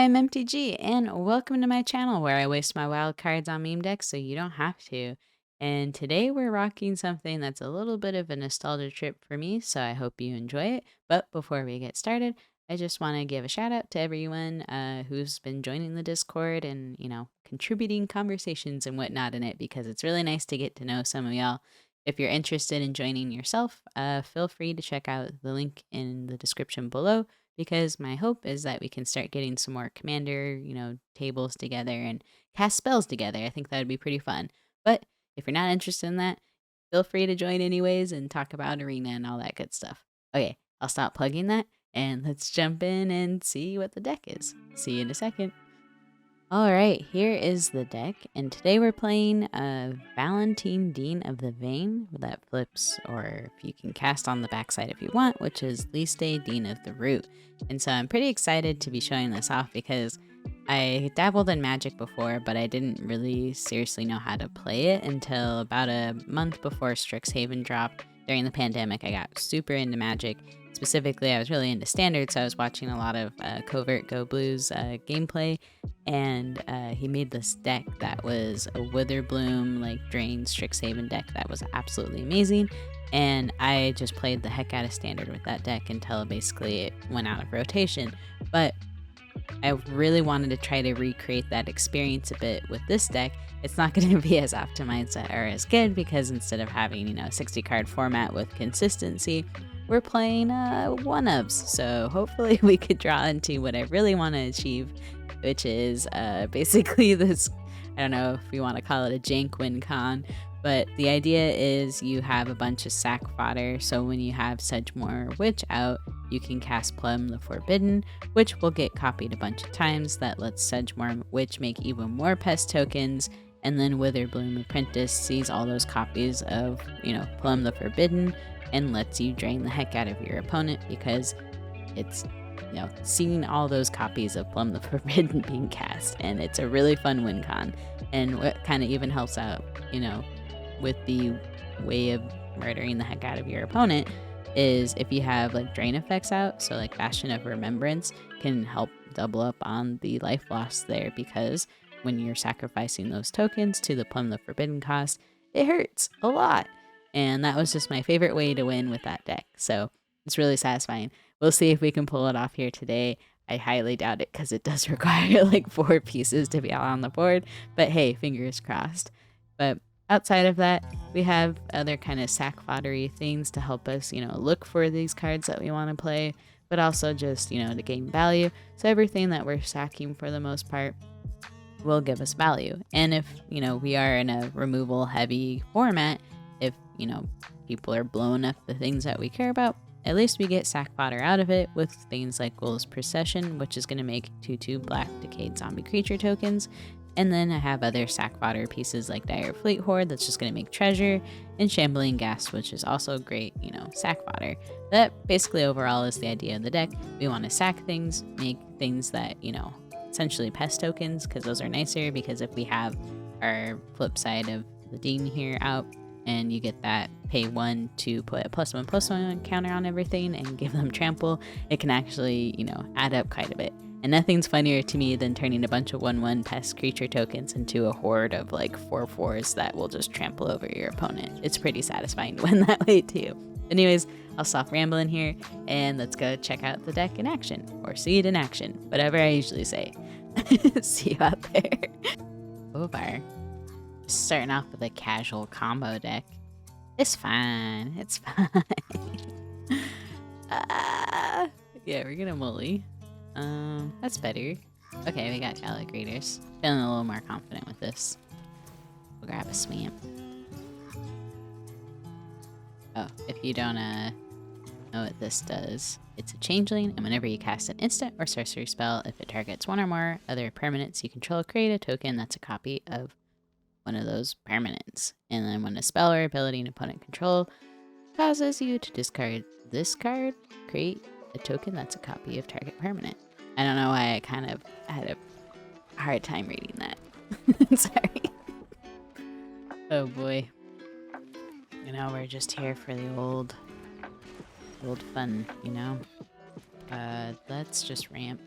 I'm MTG, and welcome to my channel where I waste my wild cards on meme decks so you don't have to. And today we're rocking something that's a little bit of a nostalgia trip for me, so I hope you enjoy it. But before we get started, I just want to give a shout out to everyone who's been joining the Discord and, contributing conversations and whatnot in it, because it's really nice to get to know some of y'all. If you're interested in joining yourself, feel free to check out the link in the description below, because my hope is that we can start getting some more commander, tables together and cast spells together. I think that would be pretty fun. But if you're not interested in that, feel free to join anyways and talk about arena and all that good stuff. Okay, I'll stop plugging that and let's jump in and see what the deck is. See you in a second. Alright, here is the deck, and today we're playing Valentin, Dean of the Vein, that flips, or if you can cast on the backside if you want, which is Lisette, Dean of the Root. And so I'm pretty excited to be showing this off because I dabbled in Magic before, but I didn't really seriously know how to play it until about a month before Strixhaven dropped. During the pandemic, I got super into Magic. Specifically, I was really into Standard, so I was watching a lot of Covert Go Blues gameplay, and he made this deck that was a Witherbloom, Drain Strixhaven deck that was absolutely amazing, and I just played the heck out of Standard with that deck until basically it went out of rotation. But I really wanted to try to recreate that experience a bit with this deck. It's not going to be as optimized or as good because instead of having, 60 card format with consistency, we're playing one-ofs. So hopefully we could draw into what I really want to achieve, which is basically this, I don't know if we want to call it a jank win con, but the idea is you have a bunch of sack fodder, so when you have Sedgemoor Witch out, you can cast Plum the Forbidden, which will get copied a bunch of times. That lets Sedgemoor Witch make even more pest tokens, and then Witherbloom Apprentice sees all those copies of, Plum the Forbidden, and lets you drain the heck out of your opponent because it's, seeing all those copies of Plum the Forbidden being cast, and it's a really fun win con. And what kind of even helps out, with the way of murdering the heck out of your opponent is if you have drain effects out, so Bastion of Remembrance can help double up on the life loss there, because when you're sacrificing those tokens to the Plum the Forbidden cost, it hurts a lot. And that was just my favorite way to win with that deck, so it's really satisfying. We'll see if we can pull it off here today. I highly doubt it because it does require 4 pieces to be out on the board, but hey, fingers crossed. But outside of that, we have other kind of sack foddery things to help us, look for these cards that we want to play, but also just, to gain value. So everything that we're sacking for the most part will give us value. And if, we are in a removal heavy format, if, people are blowing up the things that we care about, at least we get sack fodder out of it with things like Ghoul's Procession, which is going to make 2/2 black decayed zombie creature tokens. And then I have other sack fodder pieces like Dire Fleet Horde that's just going to make treasure, and Shambling Ghast, which is also great, sack fodder. That basically overall is the idea of the deck. We want to sack things, make things that, essentially pest tokens, because those are nicer, because if we have our flip side of the Dean here out, and you get that pay 1 to put a +1/+1 counter on everything and give them trample, it can actually, add up quite a bit. And nothing's funnier to me than turning a bunch of 1/1 pest creature tokens into a horde of 4/4s that will just trample over your opponent. It's pretty satisfying to win that way too. Anyways, I'll stop rambling here and let's go check out the deck in action, or see it in action, whatever I usually say. See you out there. Over. Just starting off with a casual combo deck. It's fine. It's fine. Yeah, we're gonna mully. That's better. Okay, we got Calligrators. Feeling a little more confident with this. We'll grab a Swamp. Oh, if you don't know what this does, it's a changeling, and whenever you cast an instant or sorcery spell, if it targets one or more other permanents you control, create a token that's a copy of one of those permanents. And then when a spell or ability an opponent control causes you to discard this card, create a token that's a copy of target permanent. I don't know why I kind of had a hard time reading that. Sorry. Oh boy. We're just here for the old fun, Let's just ramp.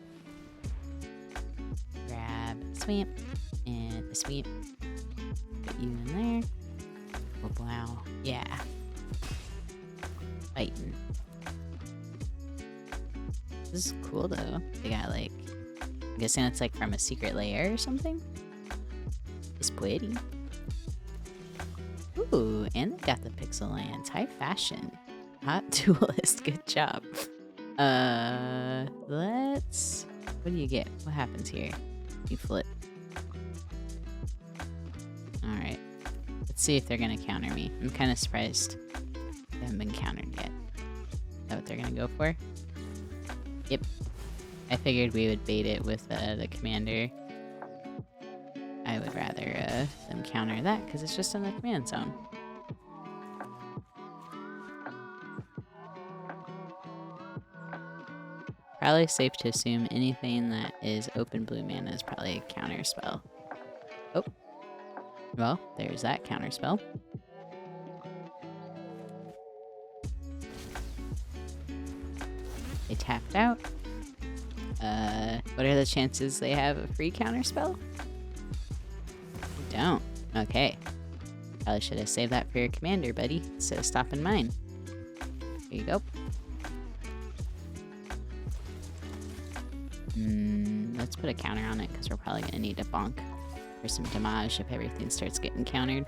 Sweep. And the sweep. Put you in there. Oh, wow. Yeah. Fighting. This is cool though. They got like, I'm guessing it's like from a secret lair or something. It's pretty. Ooh, and they got the pixel lands. High fashion. Hot duelist. Good job. Let's... What do you get? What happens here? You flip. Alright. Let's see if they're gonna counter me. I'm kind of surprised they haven't been countered yet. Is that what they're gonna go for? Yep. I figured we would bait it with the commander. I would rather them counter that because it's just in the command zone. Probably safe to assume anything that is open blue mana is probably a counter spell. Oh. Well, there's that counter spell. They tapped out. What are the chances they have a free counter spell? They don't. Okay. Probably should have saved that for your commander, buddy, instead of stopping mine. Here you go. Let's put a counter on it because we're probably going to need a bonk for some damage if everything starts getting countered.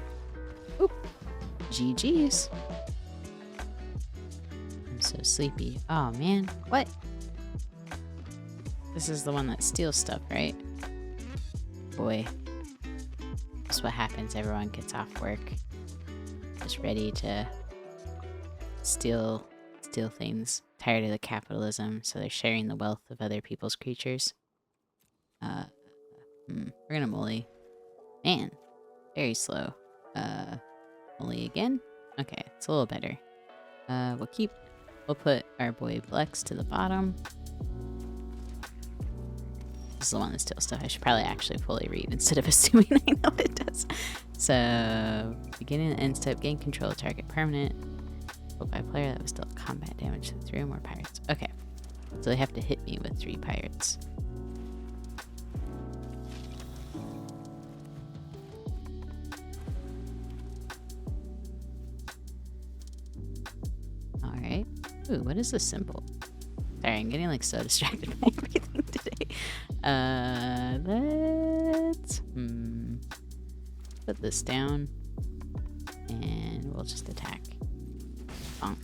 Oop. GG's. I'm so sleepy. Oh, man. What? This is the one that steals stuff, right? Boy. That's what happens. Everyone gets off work. Just ready to steal things. Tired of the capitalism, so they're sharing the wealth of other people's creatures. We're gonna Molly. Man, very slow. Molly again? Okay, it's a little better. We'll put our boy Blex to the bottom. This is the one that steals stuff. I should probably actually fully read instead of assuming I know what it does. So, beginning and end step, gain control of target permanent. By a player that was dealt combat damage to 3 or more pirates. Okay. So they have to hit me with 3 pirates. Alright. Ooh, what is this symbol? Sorry, I'm getting like so distracted by everything today. Let's put this down and we'll just attack. Bonk.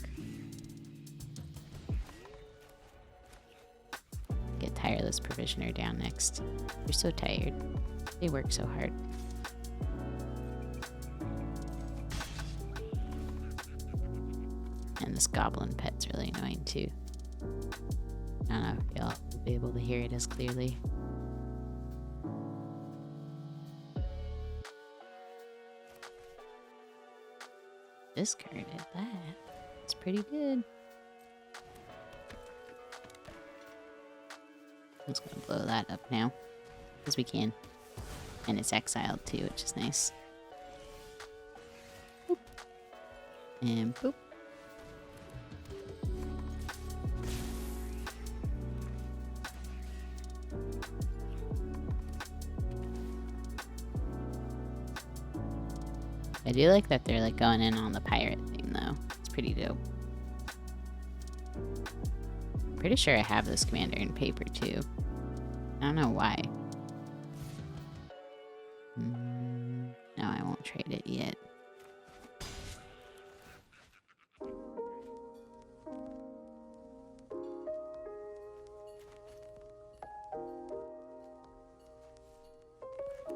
Get tireless provisioner down next. You're so tired. They work so hard. And this goblin pet's really annoying too. I don't know if y'all will be able to hear it as clearly. Discarded that. It's pretty good. I'm just gonna blow that up now. Because we can. And it's exiled too, which is nice. Boop. And boop. I do like that they're like going in on the pirate thing though. It's pretty dope. Pretty sure I have this commander in paper too. I don't know why. No, I won't trade it yet.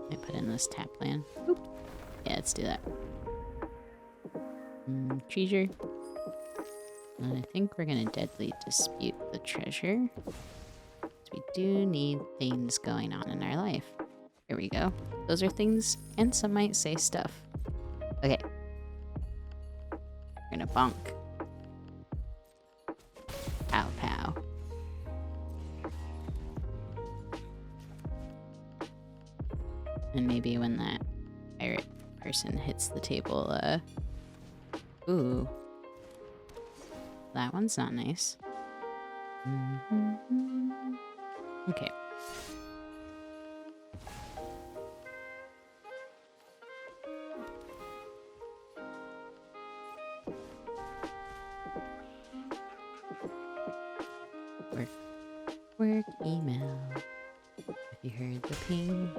I put in this tap land. Boop. Yeah, let's do that. Treasure. And I think we're gonna deadly dispute the treasure. We do need things going on in our life. Here we go. Those are things, and some might say stuff. Okay. We're gonna bonk. Pow pow. And maybe when that pirate person hits the table, ooh. That one's not nice. Okay. email. Have you heard the ping?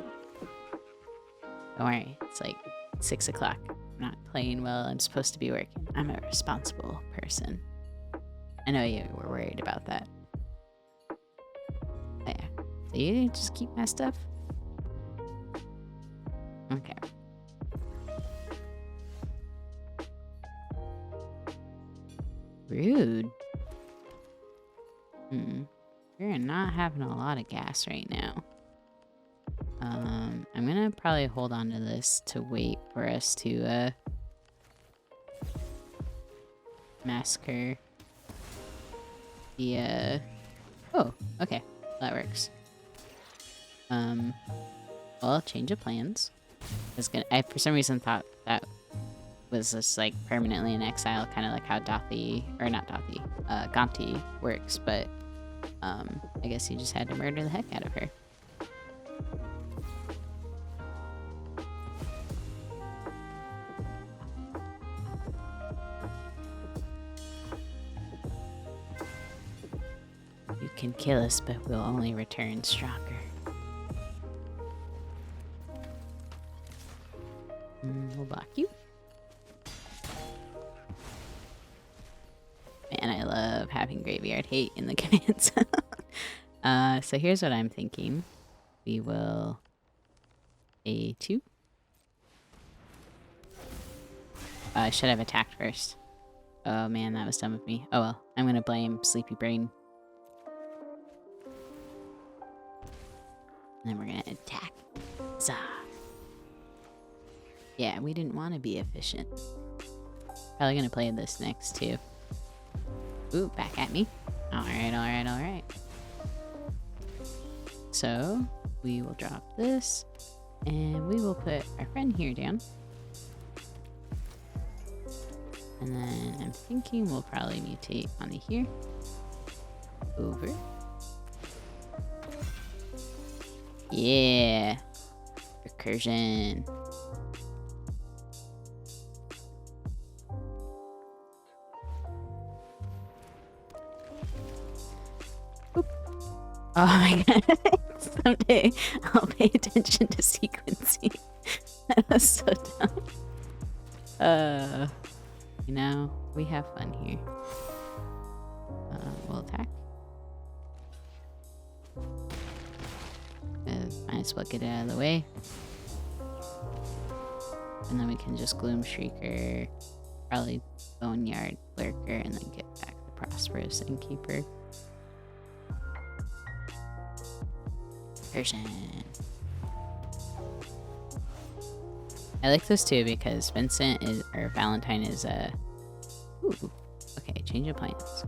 Don't worry, it's like 6 o'clock. I'm not playing well. I'm supposed to be working. I'm a responsible person. I know you were worried about that. Oh, yeah. So you just keep my stuff? Okay. Rude. We're not having a lot of gas right now. I'm gonna probably hold on to this to wait for us to massacre the oh, okay, that works. Well, change of plans. I for some reason thought that was just like permanently in exile, kind of like how Gonti works, but I guess you just had to murder the heck out of her. You can kill us, but we'll only return stronger. We'll block you. Man, I love having graveyard hate in the commands. So here's what I'm thinking. We will A2. I should have attacked first. Oh man, that was dumb of me. Oh well, I'm gonna blame Sleepy Brain. And then we're gonna attack. Zah. Yeah, we didn't want to be efficient. Probably gonna play this next too. Ooh, back at me. Alright, alright, alright. So, we will drop this, and we will put our friend here down. And then I'm thinking we'll probably mutate on the here. Over. Yeah. Recursion. Oh my god. Someday I'll pay attention to sequencing. That was so dumb. You know, we have fun here. We'll attack. Might as well get it out of the way. And then we can just Gloom Shrieker, probably Boneyard Lurker, and then get back the Prosperous Innkeeper. Version. I like those two because Valentin is ooh, okay, change of plans.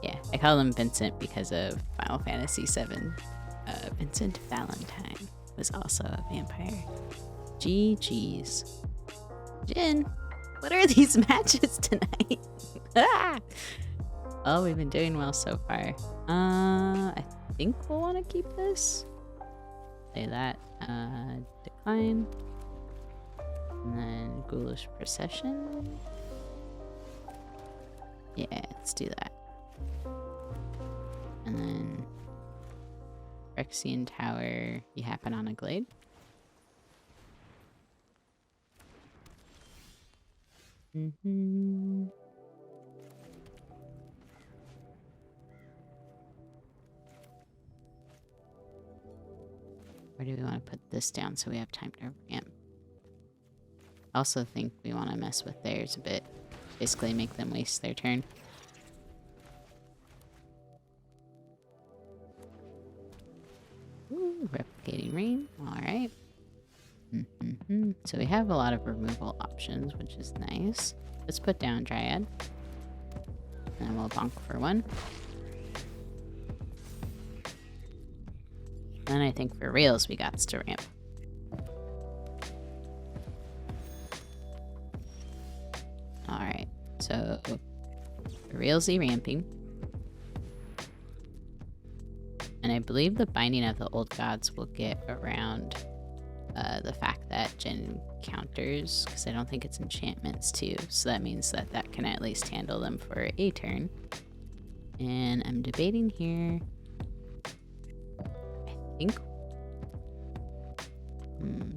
Yeah, I call him Vincent because of Final Fantasy VII. Vincent Valentine was also a vampire. GG's. Jin, what are these matches tonight? Well, we've been doing well so far. I think we'll want to keep this. Play that. Decline. And then Ghoulish Procession. Yeah, let's do that. And then Phyrexian Tower, you happen on a Glade. Where do we want to put this down so we have time to ramp? I also think we want to mess with theirs a bit. Basically make them waste their turn. Ooh, Replicating Rain. Alright. So we have a lot of removal options, which is nice. Let's put down Dryad. And then we'll bonk for one. And I think for reals we got to ramp. Alright, so for realsy ramping. And I believe the Binding of the Old Gods will get around the fact that Jin counters, because I don't think it's enchantments too. So that means that that can at least handle them for a turn. And I'm debating here. think.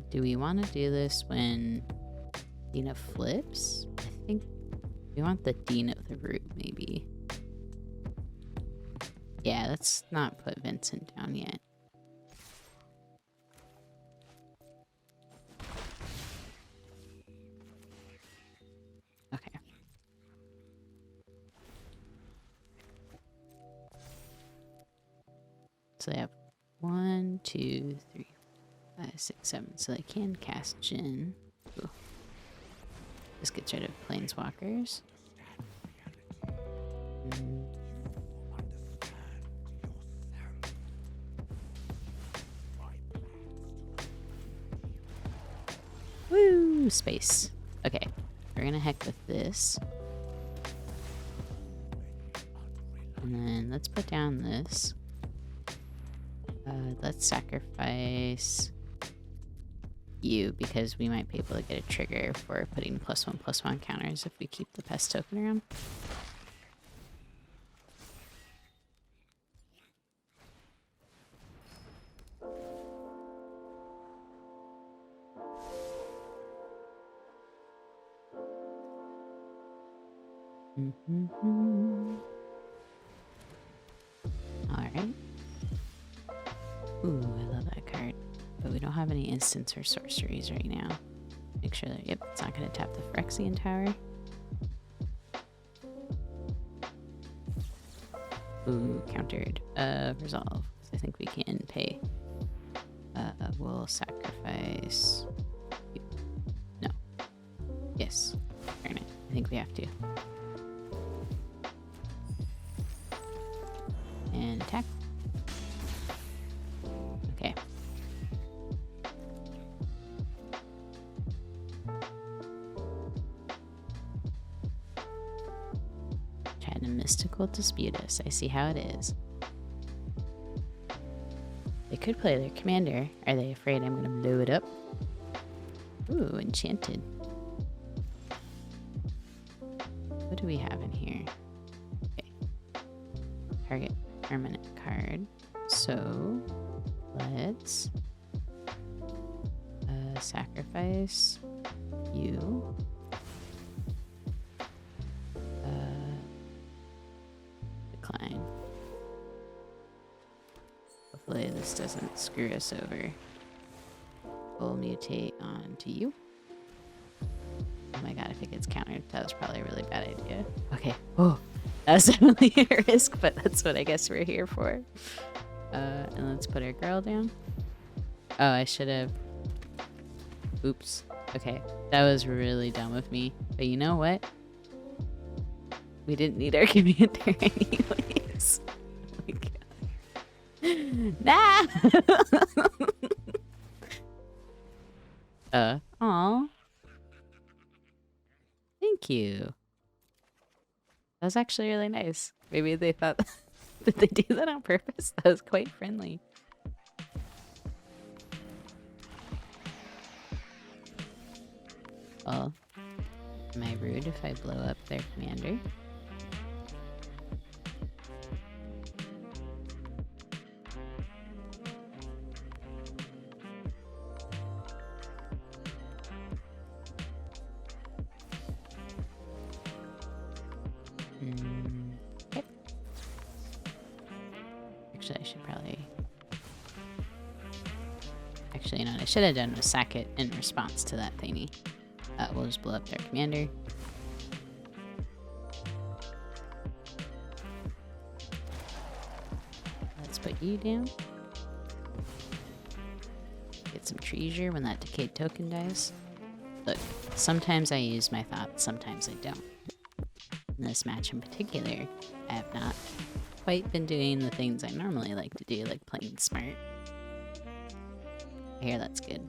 Do we want to do this when Dina flips? I think we want the Dean of the root, maybe. Yeah, let's not put Vincent down yet. Okay. So they have 1, 2, 3, 5, 6, 7. So they can cast Jin. Ooh. This gets rid of planeswalkers. Woo! Space. Okay. We're gonna heck with this. And then let's put down this. Let's sacrifice you because we might be able to get a trigger for putting +1/+1 counters if we keep the pest token around. Alright. Ooh, I love that card. But we don't have any instants or sorceries right now. Make sure that, yep, it's not going to tap the Phyrexian Tower. Ooh, countered. Resolve. I think we can pay. We'll sacrifice you. No. Yes. Turn it. I think we have to. And attack. Okay. Trying to mystical dispute us. I see how it is. They could play their commander. Are they afraid I'm going to blow it up? Ooh, enchanted. What do we have in here? Okay. Target permanent card. So let's sacrifice you. Decline. Hopefully this doesn't screw us over. We'll mutate onto you. Oh my god, if it gets countered, that was probably a really bad idea. Okay. Oh, that was definitely a risk, but that's what I guess we're here for. And let's put our girl down. Oh, I should have... Oops. Okay. That was really dumb of me. But you know what? We didn't need our commander anyways. Oh my god. Nah! Aw. Thank you. That was actually really nice. Maybe they thought... Did they do that on purpose? That was quite friendly. Well, am I rude if I blow up their commander? Okay. Actually, I should probably... Actually, you know what I should have done was sack it in response to that thingy. We'll just blow up their commander. Let's put you down. Get some treasure when that decayed token dies. Look, sometimes I use my thoughts, sometimes I don't. In this match in particular, I have not quite been doing the things I normally like to do, like playing smart. I hear that's good.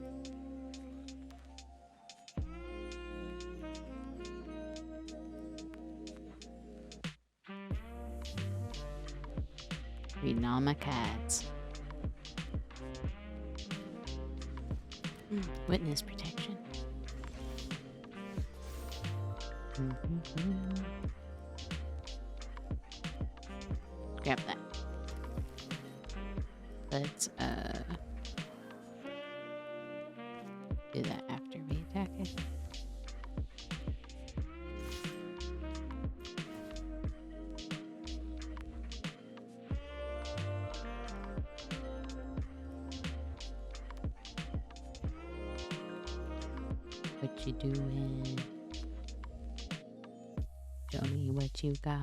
Reading all my cards. Witness protection. Grab that. Let's do that after we attack it. What you doing? Show me what you got.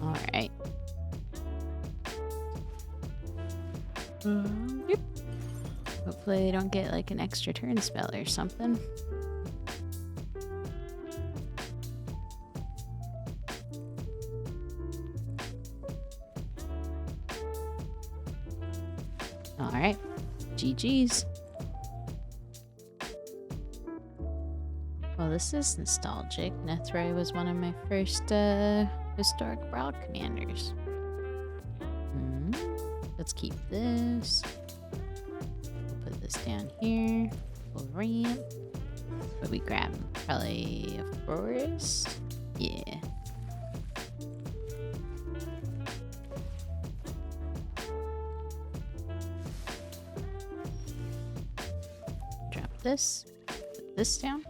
All right. Yep. Hopefully I don't get like an extra turn spell or something. All right. GG's. Well, this is nostalgic. Nethray was one of my first historic Brawl commanders. Let's keep this. We'll put this down here. We'll ramp. What we grab? Probably a forest? Yeah. Drop this. Put this down.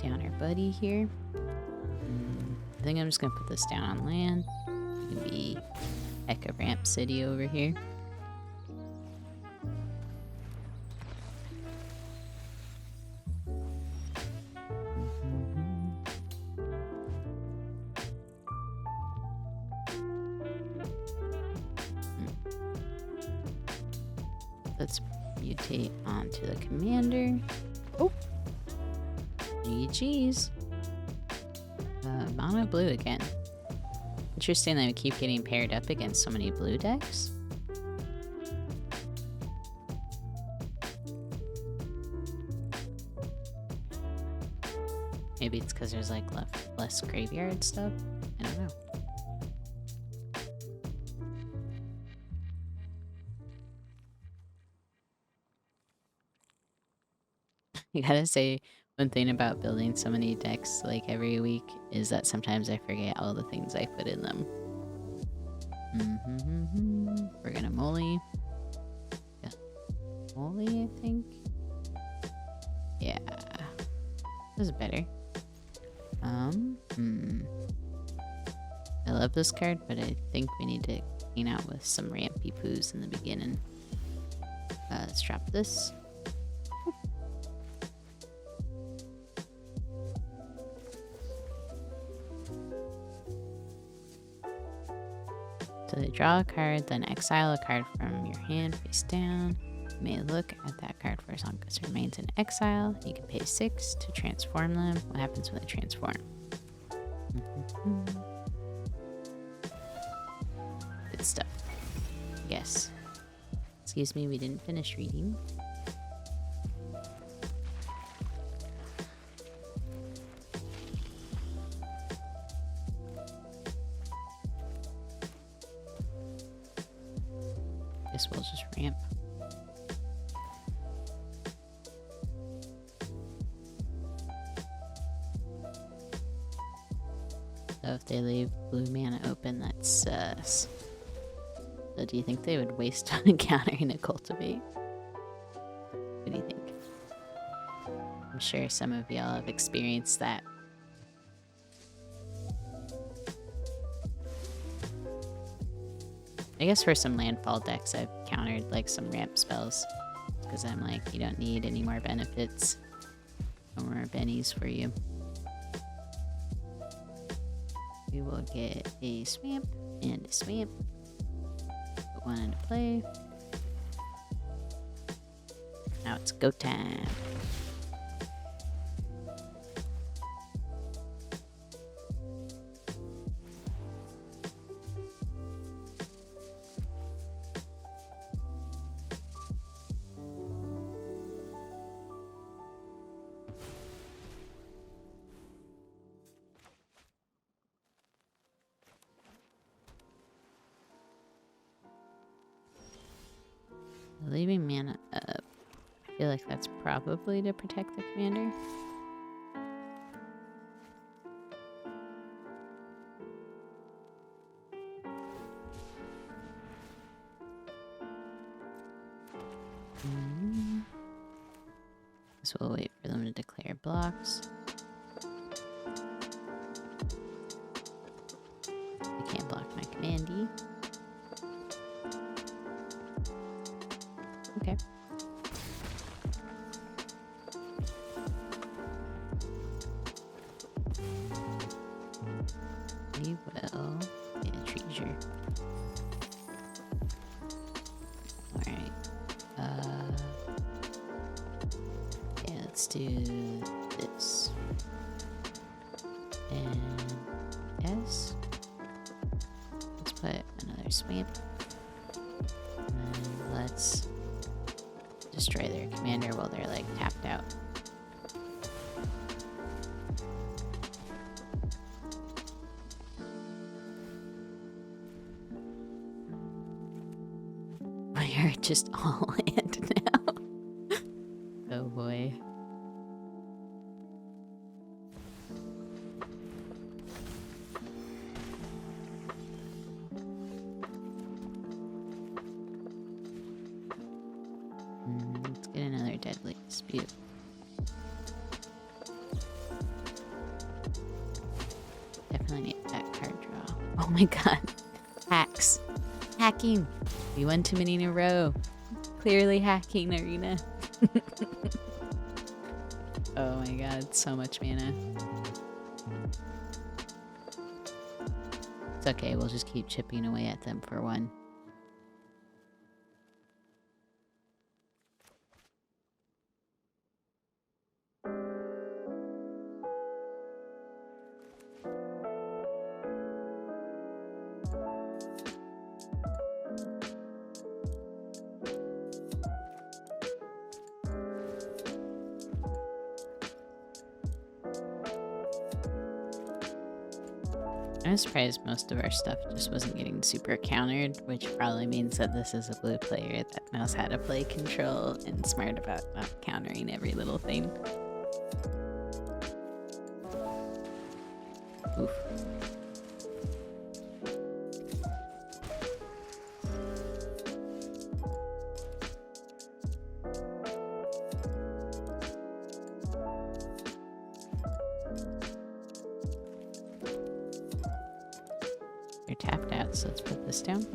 Down our buddy here. I think I'm just gonna put this down on land. It can be Echo Ramp City over here. Let's mutate onto the commander. Oh, GG's. Mono blue again. Interesting that we keep getting paired up against so many blue decks. Maybe it's because there's like less graveyard stuff. I don't know. You gotta say, one thing about building so many decks like every week is that sometimes I forget all the things I put in them. We're gonna Molly. Yeah. Molly, I think. Yeah. This is better. I love this card, but I think we need to clean out with some rampy poos in the beginning. Let's drop this. So they draw a card, then exile a card from your hand face down. You may look at that card for as long as it remains in exile. You can pay 6 to transform them. What happens when they transform? Good stuff. Yes. Excuse me, we didn't finish reading. Guess we'll just ramp. So if they leave blue mana open, that's sus. So do you think they would waste on encountering a cultivate? What do you think? I'm sure some of y'all have experienced that. I guess for some landfall decks, I've countered like some ramp spells. Because I'm like, you don't need any more benefits. No more bennies for you. We will get a swamp and a swamp. Put one into play. Now it's go time. Leaving mana up. I feel like that's probably to protect the commander. So we'll wait for them to declare blocks. You can't block my commandy. Okay. We will get a treasure. Alright. Yeah, let's do this. And yes. Let's put another swamp. And then let's destroy their commander while they're like tapped out. We are just all land now. Oh boy. Let's get another deadly dispute. Definitely need that card draw. Oh my god. Hacks. Hacking. We won too many in a row. Clearly hacking, Arena. Oh my god, so much mana. It's okay, we'll just keep chipping away at them for one. I'm surprised most of our stuff just wasn't getting super countered, which probably means that this is a blue player that knows how to play control and smart about not countering every little thing. Oof. You're tapped out, so let's put this down.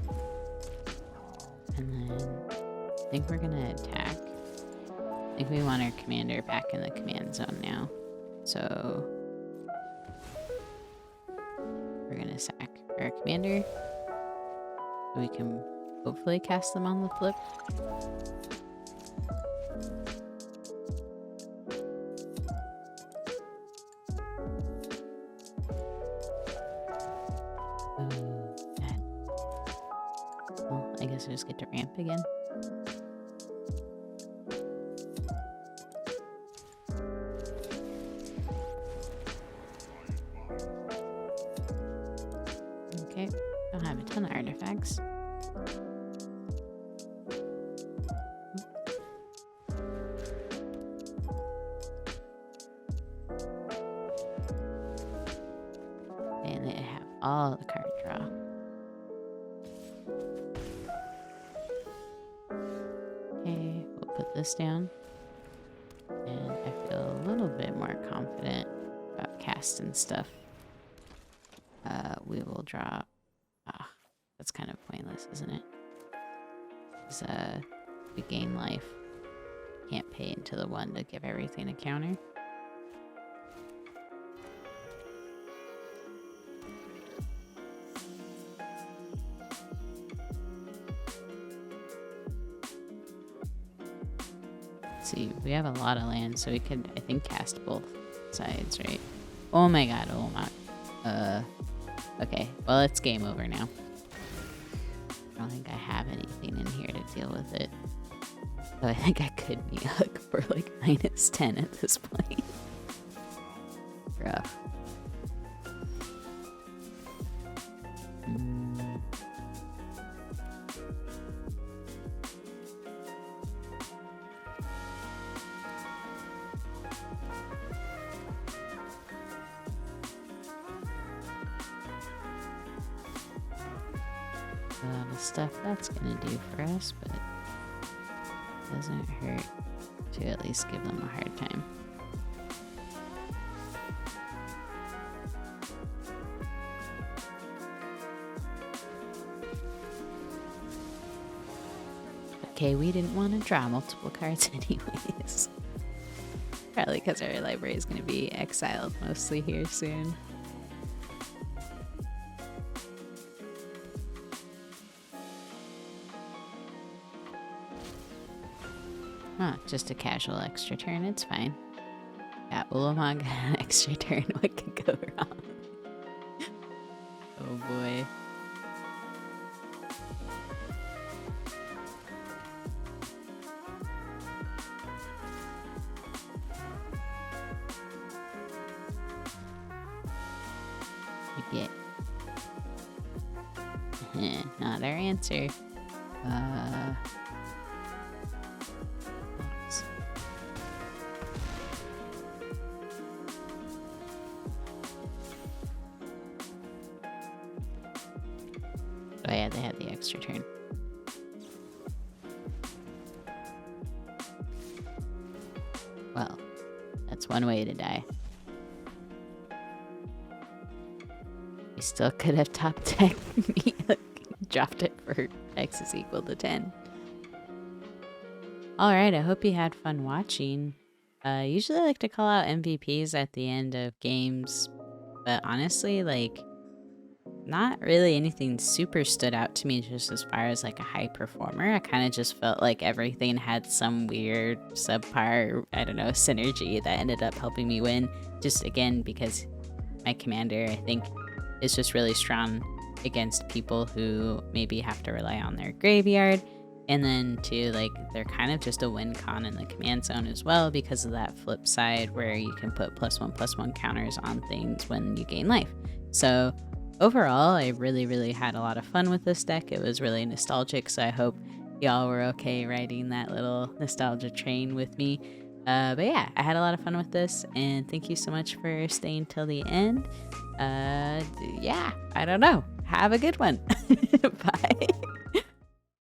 And then I think we're gonna attack. I think we want our commander back in the command zone now. So we're gonna sack our commander. So we can hopefully cast them on the flip. Well, I guess I just get to ramp again. Okay, don't have a ton of artifacts. And they have all the card draw. Okay, we'll put this down. And I feel a little bit more confident about casting stuff. We will draw. Ah, that's kind of pointless, isn't it? Because we gain life. Can't pay into the one to give everything a counter. Let's see, we have a lot of land, so we could, I think, cast both sides, right? Oh my god, oh my. Okay, well, it's game over now. I don't think I have anything in here to deal with it. So I think I could be up for like -10 at this point. Rough. a lot of stuff that's gonna do for us, but it doesn't hurt to at least give them a hard time. Okay, we didn't want to draw multiple cards anyways. Probably because our library is going to be exiled mostly here soon. Huh, just a casual extra turn, it's fine. Yeah, Ulamog extra turn, what could go wrong? Oh boy. Get not our answer. Oops. Oh yeah, they had the extra turn. Well, that's one way to die. We still could have top decked me, dropped it for x is equal to 10. Alright, I hope you had fun watching. Usually I like to call out MVPs at the end of games, but honestly, like, not really anything super stood out to me just as far as like a high performer. I kind of just felt like everything had some weird subpar, I don't know, synergy that ended up helping me win. Just again, because my commander, I think, is just really strong against people who maybe have to rely on their graveyard. And then too, like, they're kind of just a win con in the command zone as well because of that flip side where you can put +1/+1 counters on things when you gain life. So overall, I really had a lot of fun with this deck. It was really nostalgic, so I hope y'all were okay riding that little nostalgia train with me. But yeah, I had a lot of fun with this, and thank you so much for staying till the end. Yeah, I don't know. Have a good one. Bye.